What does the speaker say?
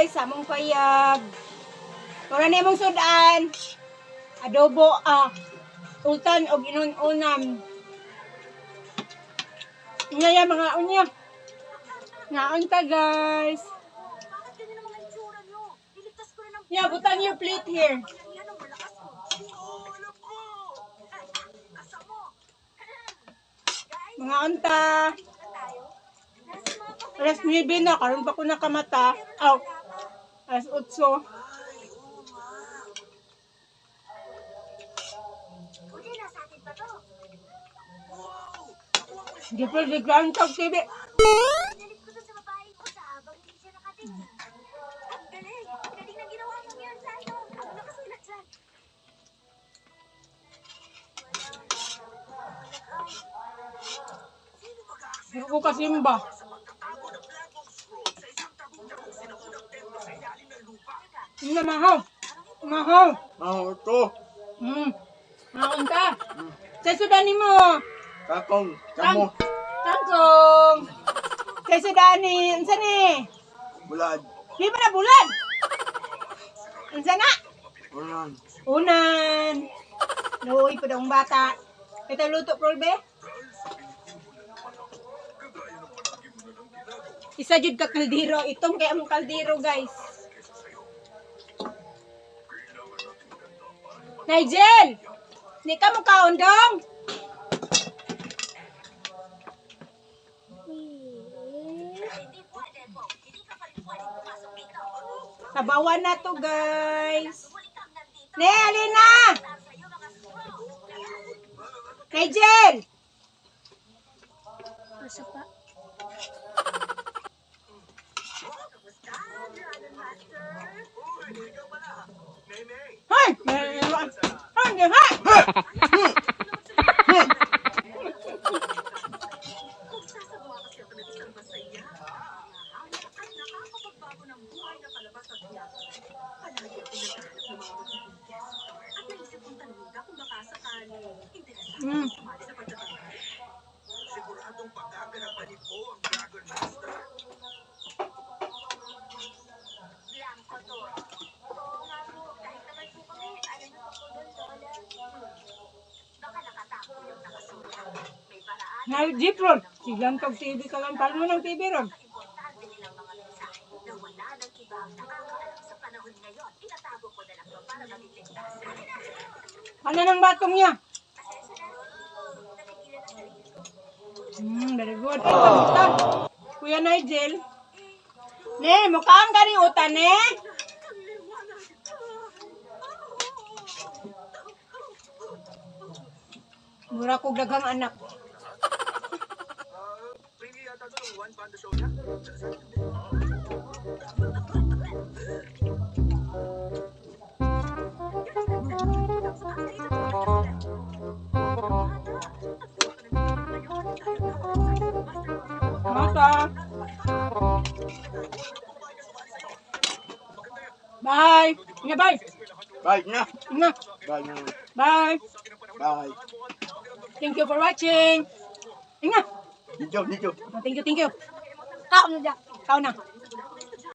guys, among payag. Wala na mong sudan. Adobo, utan o inun-unam. Nga mga unya. Ngaon ta guys. Yeah, butang your plate here. Mga unta. Alas 9 na, karon pa ko nakamata. Alas 8. Di pa biglaan tag TV. Ako kasimba. Hindi mahaw. Mahaw. Mahaw ito. Mahaw ka. Sa sudani mo. Kakong. Kamo. Kangkong. Sa sudani. Ansa ni? Bulad. Di ba na bulad? Ansa na? Unan. Unan. Luoy pa daw ang bata. Ito luto, Prolbe? Isa jud ka kaldero. Itong kaya mong kaldero, guys. Nigel! Hindi ka mo kaundong? Sabawan na to, guys. Ne, Alina! Nigel! Asa pa? Hoy! Hoy! Hoy! Siguradong pagkaganapan po ang Dragon Master. Nga, Jeep Ron. Sigang tag TV ka lang. Paano mo ng TV Ron? Ano ng batong niya? Very good. Ito. Kuya Nigel. Ne, mukhang gani utan, ne? Mura ko daghang anak. Pwede yata ito ng one panda show niya. Mata. Bye. Nga, bye. Bye na. Nga. Bye na. Bye. Bye. Thank you for watching. Nga. Dito, dito. Thank you, thank you. Kao na dyan. Kao na.